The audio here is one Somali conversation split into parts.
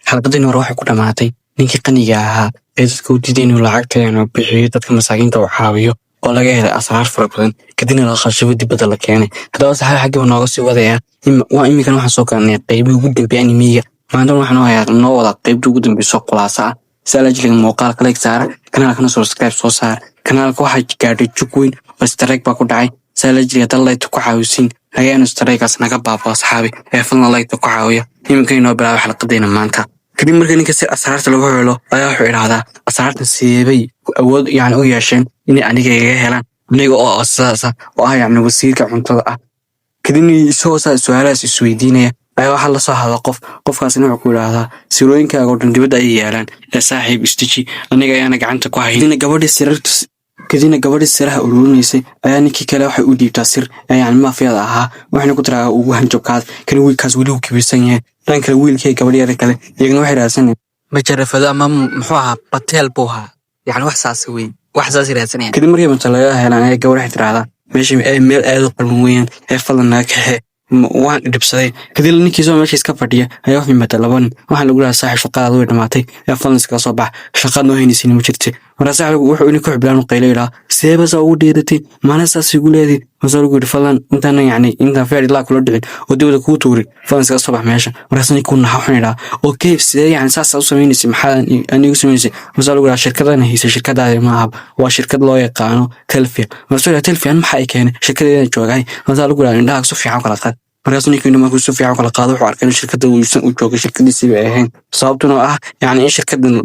xalqadii hore waxay ku dhamaatay ninkii qaniga ahaa ee dadka u diiday inuu lacagta bixiyo dadka masaakiinta uu caawiyo oo laga helay asraar fara badan kadibna la khashibo dibadda la keenay. haddaba saxaab xaggiiba nooga sii wadaya waa iminkana waxaan soo garanay qeybii ugu dambeeya animiga. maanta waxaan hayaa noo wada qeybtii ugu dambeyso khulaasa ah. salaajliga muuqaalka like saara, kanaalkana subscribe soo saar. kanaalka waxaa gaadhay jug weyn oo strike baa ku dhacay. salaajliga dad layta ku caawisiin ayaanu strikeaas naga baabo asxaabi ee fadlan layta ku caawiya. iminka inoo bilaabay xalqadayna maanta. kadib markii ninka si asraarta lagu helo ayaa wuxuu idhaahdaa asraarta sideebay awood u yeesheen inay aniga iga helaan aniga oo asaasa oo ah wasiirka cuntada ah. kadibna isagoo su-aalahaas isweydiinaya ayaa waxaa lasoo hadla qofkaasina wuxuu ku idhaahdaa sirooyinkaaga oo dhan dibadda ay yaalaan ee saaxiib isteji aniga ayaana gacanta ku hayn. kadibna gabadhii siraha ururinaysay ayaa ninkii kale waxay u dhiibtaa sir maafiyada ahaa waxayna ku tiraa ugu hanjabkaad kan wiilkaas weli uu kibisan yahay. dhan kale wiilkii gabadhyada kale iyagana waxay raadsanayaan majarafado ama muxuu ahaa batel buu ahaa wax saas weyn wax saas raadsanayaan. kadib markii manta laga helaan ayaa gabadh waxay tiraahdaa meesha meel aad u qalban weeyaan ee fadlan naga kaxe waan dhibsaday. kadib ninkiisoo meesha iska fadhiya ayaa wuxuu yimaada laba nin waxaa lagu dhahaa saaxib shaqadaada way dhamaatay ee fadlan iskaga soo bax shaqaad noo haynaysiin ma jirta. markaa saaxib wuxuu idin ku xiblaan qaylo yidhaa seeba saa ugu dheeratay maana saas igu leedii masaa lagu yidhi fadlan intaan feer ilaa kula dhicin oo dibada kuu tuurin fadlan iskaga soo bax meesha. markaas ninkuu naxa waxaan idhaa oo kayf sidee saasaa u samaynaysa maxaa anigu samaynaysa masaa lagu dhahaa shirkadana haysa shirkadaada ma aha waa shirkad loo yaqaano telfian. markaasuu dhaha telfian maxaa ay keenay shirkadeeda joogahay masaa lagu dhahaa indhaha su fiican kala qaad. markaas ninkii markuu si fiican kala qaado wuxuu arkay in shirkadda uusan u joogay shirkadiisii bay ahayn sababtuna ah in shirkaddan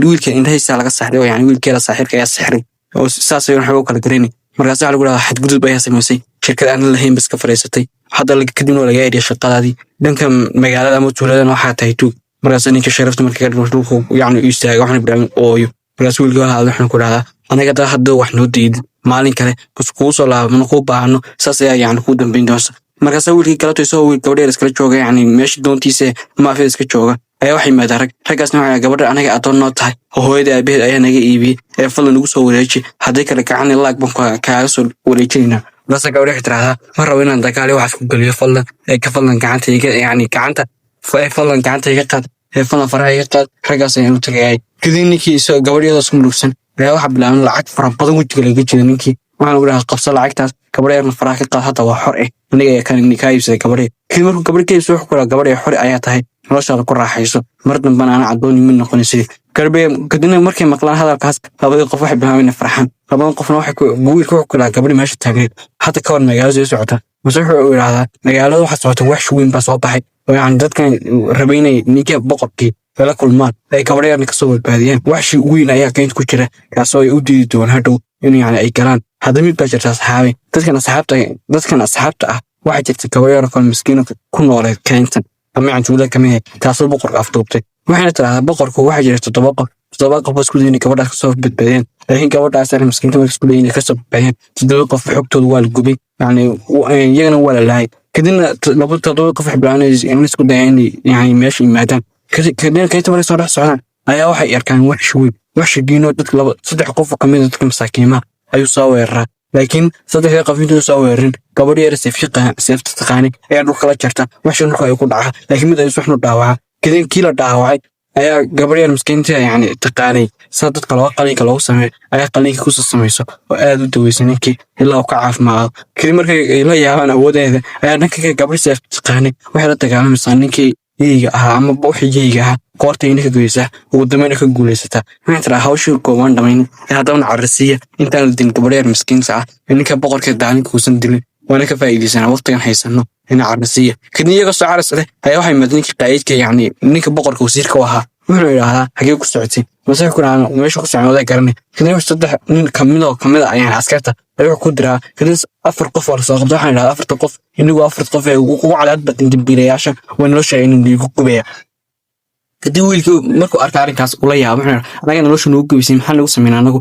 wiilka indhahiisa laga saxray oo wiilkeeda saaxiibka ayaa sixray oo saas ayuu waxba u kala garanay. markaas waxaa lagu dhahaa xadgudub ayaa samaysay shirkad aan lahayn bas ka fadhiisatay hadda kadibna laga eriya shaqadaadii dhanka magaalada ama tuuladana waxaa tahay tuug. markaas ninka sharafta markii dhulku istaaga waxna ibraahim ooyo. markaas wiilkii waa hadla waxna ku dhahdaa anaga daa hadda wax noo diidin maalin kale kuu soo laabano kuu baahano saas ayaa kuu dambayn doonsa. markaas wiilkii kaleto isagoo gabadheer iskala jooga meesha doontiisa maafiyada iska jooga ayaa waxay yimaadaan raggaasna waxay gabadha anaga adoon noo tahay oo hooyada aabaheed ayaa naga iibiyey ee fadlan nagu soo wareeji haddii kale gacan laag baan kaaga soo wareejinayna. markaas gabadha waxay tiraahdaa ma rabo inaan dagaal waxaas ku geliyo fadlan fadlan gacanta iga qaad fadlan faraha iga qaad raggaas ayaan u tagayay. kadib ninkii isagoo gabadhyada isku murugsan ayaa waxaa bilaaban lacag fara badan wejiga laga jira ninkii waxaa lagu dhahaa qabso lacagtaas gabadheerna faraha ka qaad hadda waa xor aniga ayaa kaa iibsaday gabadheer. kadib markuu gabadh ka iibsay wuxuu ku dhahaa gabadheer xor ayaa tahay noloshaada ku raaxayso mar dambana ana caddooni mid noqonaysid. kadibna markay maqlaan hadalkaas labadii qof waxay bilaabeen inay farxaan. labadan qofna wiilka wuxuu ku dhahaa gabadhi meesha taagneed hadda ka hor magaalada soo socota mase wuxuu idhaahdaa magaalada waxaa socota wax weyn baa soo baxay oo dadkan rabaynay ninkii boqorkii la kulmaan ay gabadheerna kasoo badbaadiyaan waxshi weyn ayaa keynta ku jira kaasoo ay u diidi doon hadhow in ay galaan. hadda mid baa jirta asxaabi dadkan asxaabta ah waxaa jirta gabadheer kale miskiina ku nooleed keyntan ama tuulada kamid ah taasoo boqorka afduubtay. waxayna tiraahdaa boqorku waxaa jira 7 qof oo isku dayay gabadhaas kasoo badbaadiyaan laakiin gabadhaas ay miskiinta markay isku dayeen kasoo badbaadiyaan 7 qof xogtooda waa la gubay iyagana waa la laayay. kadibna 7 qof xiblaanayeen in isku dayeen meesha yimaadaan. kadibna keynta markay soo dhex socdaan ayaa waxay arkaan wax diino dadka 3 qof oo kamid ah dadka masaakiimaha ayuu soo weeraraa laakiin 3 qof intuu soo weerarin gabadh yar seefta taqaani ayaa dhulka la jarta wax dhulka ay ku dhaca laakiin mid ay suxnu dhaawaca. kadib kii la dhaawacay ayaa gabadh yar miskiinta taqaanay saa dadka qalinka loogu sameeyo ayaa qalinka ku samayso oo aad u daweysan ninkii ilaa uu ka caafimaado. kadib markay la yaabaan awoodeeda ayaa dhanka gabadh seefta taqaanay waxay la dagaalamaysaa ninkii yeyga ahaa ama wixii yeyga ahaa qoortay ninka goysaa ugu dambayna ka guulaysataa. waxay tiraa hawshii koobaan dhamayn haddana carrasiiya intaan la dilin gabadh yar miskiinta ah ninka boqorka daalinka uusan dilin waana ka faa'iidaysanaa waqtigan haysano in carrasiiya. kadib iyagoo soo caras leh ayaa waxay yimaadeen ninkii qaayidka ninka boqorka wasiirka u ahaa wuxuu idhaahdaa xagee ku socotay mase ku dhahaa meesha ku socon oday garanay. kadib 3 nin kamid ah askarta ayuu ku diraa kadib 4 qof oo la soo qabto waxaan idhaahdaa 4 qof inagoo 4 qof ee ugu cadaad badan dambiilayaasha waa nolosha inuu igu gubaya. kadib wiilkii markuu arkay arrinkaas ula yaabo anaga nolosha nagu gubisay maxaa lagu sameynaa anagu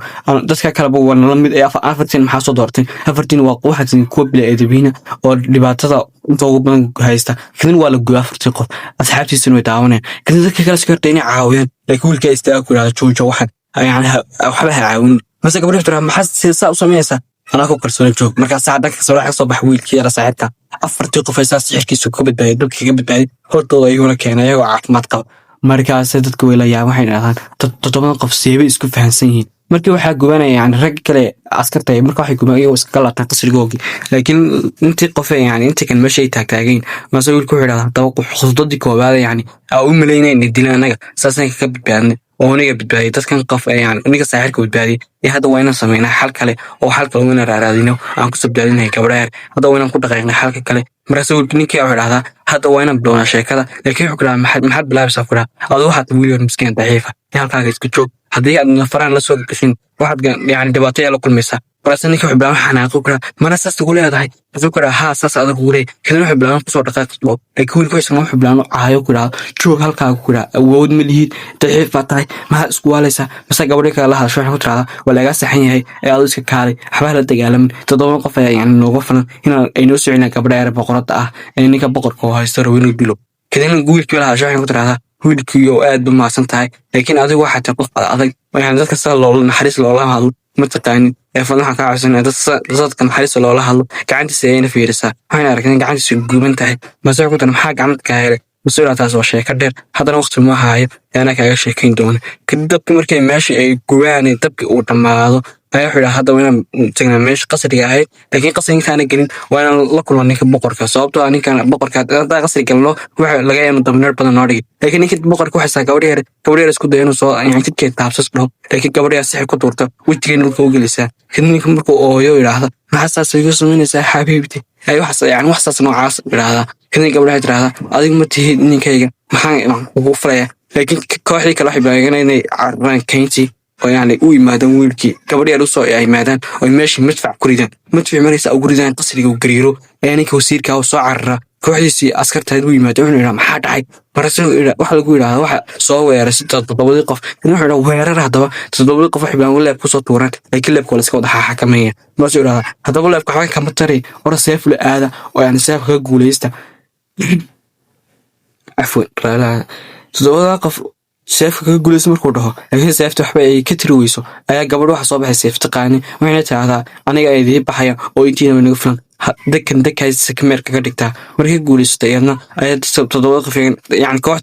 dadka kaleba waa nala mid afartiin maxaa soo doortay afartiin waa quuxatin kuwa bini'aadamiina oo dhibaatada inta ugu badan haysta. kadib waa la gubay 4 qof asxaabtiisana way daawanayaan. kadib dadka kale iska hortay inay caawiyaan laakiin wiilkaa istaaga ku yidhahda jooja waxba ha caawin mase gabadhi tira maxaa saa u sameynaysaa anaa ku kalsoona joog. markaasaa dhanka soo soo bax wiilkii yara saaxiibka 4 qof ay saas sixirkiisu ka badbaaday dadka ka badbaaday hortooda ayuuna keenay ayagoo caafimaad qaba markaasay dadka way la yaabaan waxay dhahdaan toddobadan qof seebay isku fahansan yihiin markii waxaa gubanaya yani rag kale askarta marka waxay guban iyagoo iskaga laabtaan qasrigoogii laakiin intii qof yani intii kan meesha ay taagtaagayn maase wiilku wuxuu idhahdaa haddaba khudbadii koowaada yani aa u malaynaya inay dilaan anaga saasna ka badbaadnay oo aniga badbaadiyay dadkan qof yani aniga saaxirka badbaadiyay iyo hadda waa inaan sameynaa xal kale oo xal kale inaan raaraadino aan ku sabdaadinahay gabdhaha hadda waa inaan ku dhaqaaqnay xalka kale markaas wiilku ninkii wuxuu idhahdaa hadda waa inaan bilownaa sheekada laakiin wuxuu idhahdaa maxaad bilaabaysaa ku dhaha aduu waxaad wiil miskiin daciifa iyo halkaaga isku joog haddii aad nafaraan la soo gashin waxaad yani dhibaato yaa la kulmaysaa markaas ninka wuxuu bilaabay xanaaqo ku dhaha mana saas ugu leedahay wuxuu ku dhaha haa saas adag ugu leeyahay kadib wuxuu bilaabay kusoo dhaqaaqo laakiin wiilku isna wuxuu bilaabay caayo ku dhaha joog halkaaga ku dhaha awood ma lihid daciif baa tahay maxaad isku waalaysaa mase gabadhi kale la hadasho waxay ku tirahdaa waa lagaa saxan yahay ee adu iska kaalay waxbaa la dagaalamin toddoba qof ayaa yani nooga filan inaan ay noo socinaa gabadha yar boqorada ah ee ninka boqorka oo haysto rabo inuu dilo kadibna wiilkii la hadasho waxay ku tirahdaa wiilkii oo aad ba maasan tahay laakiin adigu waxaa tahay qof adag yani dadka sida loola naxariis loola hadlo mataqaanin ee fadlan waxaan kaa codsanaya dadka naxariis loola hadlo gacantiisa ayayna fiirisaa waxayna aragtay in gacantiisa guban tahay mase ku tana maxaa gacanta kaa helay masuula taas waa sheeko dheer haddana waqti ma haayo anaa kaaga sheekayn doona kadib dabki markay meesha ay gubaan dabkii uu dhammaado ayaa wuxuu idhaha hadda waa inaan tagnaa meesha qasriga ahayd laakiin qasriga intaana gelin waa inaan la kulno ninka boqorka sababtoo ah ninkan boqorka haddaan qasri galno waxa laga yaaba dabneer badan noo dhigi laakiin ninka boqorka waxay saa gabadh yar isku daya inuu soo yani jidkeed taabsas dhaho laakiin gabadh yar sixi ku tuurta wejigeena dhulka u gelisaa kadib ninka markuu ooyo idhaahda maxaa saas igu samaynaysaa xabiibti ay yani wax saas noocaas idhaahdaa kadib gabadha tirahdaa adigu ma tihid ninkayga maxaan ugu falayaa laakiin kooxdii kale waxay bilaabeen inay cararaan kayntii oo yani u yimaadaan wiilkii gabadh yar usoo yimaadaan oo meeshii madfac ku ridaan madfac maraysa ugu ridaan qasriga u gariiro ayaa ninka wasiirkaa soo carara kooxdiisii askartayd u yimaada wuxuu idhaa maxaa dhacay markaas waxa lagu yidhahdaa waxa soo weeray toddobadii qof wuxuu idhaa weerar haddaba toddobadii qof waxay bilaan leeb kusoo tuuraan laakiin leebka waa laska wada xakameeya markaasuu idhahdaa haddaba leebka waxba kama taray ora seefla aada oo yani seefka ka guulaysta cafwan toddobada qof seefka kaga guulaysa markuu dhaho laakiin seefta waxba ay ka tiri weyso ayaa gabadh waxa soo baxay seef taqaani waxayna tidahdaa aniga ay idii baxaya oo intiina naga filan dekaysa kameerka ka dhigtaa markay guulaysatay iyadna ayaa toddobada qof yani koox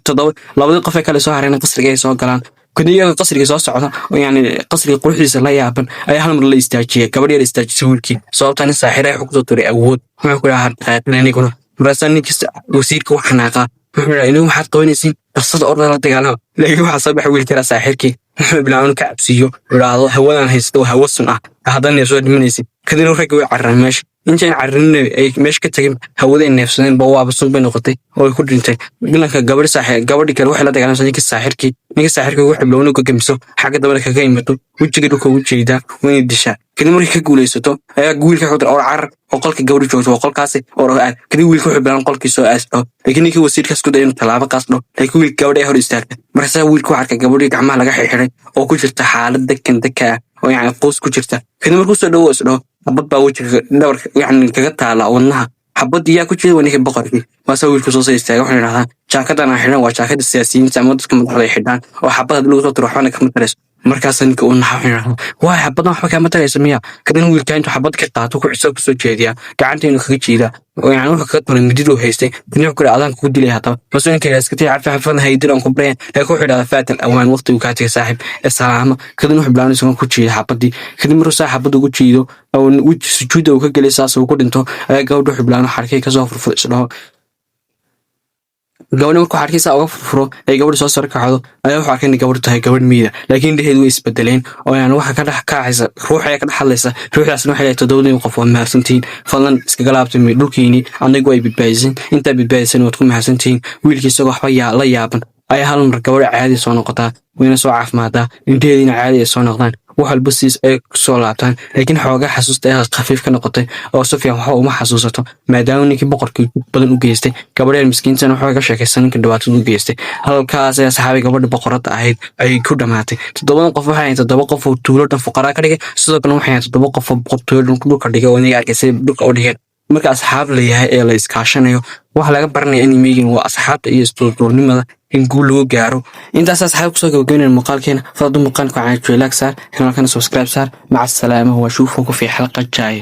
labadii qof ee kale soo hareen qasriga ay soo galaan kadib iyaga qasriga soo socda oo yani qasriga quruxdiisa la yaaban ayaa hal mar la istaajiyay gabadh yar istaajisay wiilkii sababtaa nin saaxiira ay kusoo turay awood wuxuu ku dhahaa dhaqaaqinaniguna markaasaa ninkasta wasiirka u xanaaqa wuxuu idhaa inagu maxaad qabanaysiin darsada orda la dagaalama laakiin waxaa soo baxay wiilkii saaxiirkii wuxuu bilaabay inuu ka cabsiiyo idhaahdo hawadan haysta waa hawo sun ah haddana neefsoo dhimanaysid kadibna ragga way carareen meesha intayn cararinin ay meesha ka tagin hawaday neefsadeen ba waaba sun bay noqotay oo ay ku dhintay dhilanka gabadhi kale waxay la dagaalamsa ninka saaxiirkii wuxuu bilaabay inuu ka gamiso xagga dabana kaga imato wejiga dhulka ugu jeedaa waa inay dishaa kadib markay ka guulaysato ayaa wiilka ku dira oo carar oo qolka gabadhi joogto waa qolkaasi oo aad kadib wiilka wuxuu bilaabay qolkii soo aas dhaho laakiin ninkii wasiirkaas ku dayay inuu tallaabo qaas dhaho laakiin wiilka gabadhi ay hor istaagtay markaasaa wiilku waxaa arkay gabadhii gacmaha laga xirxiray oo ku jirta xaalad deka ah oo yani quus ku jirta kadib markuu soo dhawo is dhaho xabad baa wejiga dhabarka yani kaga taala wadnaha xabad yaa ku jira waa ninka boqorkii maasaa wiilku soo istaaga waxay idhahdaa jaakadan aan xidhan waa jaakada siyaasiyiinta ama dadka madaxda ay xidhaan oo xabad haddii lagu soo tiro waxbana kama tarayso markaasa ninka uu naxa wuxuu idhahdaa waay xabadan waxba kama taraysa miya kadibna wiilkaa intuu xabad ka qaato ku cisoo kusoo jeediyaa gacanta inuu kaga jiidaa oo yani wuxuu kaga turay mididuu haystay kadib wuxuu adaan kugu dilay haddaba masuu ninka idhaa iska tii xafadan haydir aan ku barayaan laakiin wuxuu idhahdaa faatal awaan waqtigu kaa tegay saaxib ee salaamo kadibna wuxuu bilaabay isagoon ku jiiday xabadii kadib markuu saa xabad ugu jiido oo sujuudda uu ka gelay saas uu ku dhinto ayaa gabadha wuxuu bilaabay xarkay kasoo furfuro isdhaho gabadhi markuu xarkiisa uga furfuro ay gabadhi soo sar kacdo ayaa wuxuu arkay in gabadhu tahay gabadh miida laakiin indhaheedu way isbedeleen oo yani waxa ka dhex kacaysa ruux ayaa ka dhex hadlaysa ruuxdaasna waxay leedahay toddobadii qof waad mahadsantihiin fadlan iskaga laabtay dhulkiinii anigu ay badbaadisan intaa badbaadisan waad ku mahadsantihiin wiilkii isagoo waxba la yaaban ayaa hal mar gabadha caadi soo noqotaa wayna soo caafimaadaa indhaheediina caadi ay soo noqdaan wax walba siis ay kusoo laabtaan laakiin xoogaa xasuusta ayaa khafiif ka noqotay oo Sufyaan waxa uma xasuusato maadaama ninkii boqorkii badan u geystay gabadheen miskiintan waxa ka sheekaysan ninka dhibaatada u geystay halkaas ayaa saxaabi gabadha boqorada ahayd ay ku dhamaatay toddoba qof waxay ahayd toddoba qof oo tuulo dhan fuqara ka dhigay sidoo kale waxay ahayd toddoba qof oo boqortooyo dhulka dhigay oo inaga arkay dhulka u dhigay marka asxaab la yahay ee la iskaashanayo waxa laga baranaya in meeting waa asxaabta iyo isdulnimada in guul lagu gaaro intaas asxaab ku soo gabagabeynayna muuqaalkeena fadlan muuqaalka waxaan jeclaan saar kanaalkana subscribe saar maca salaamaha wa shuufukum fi xalqa jaay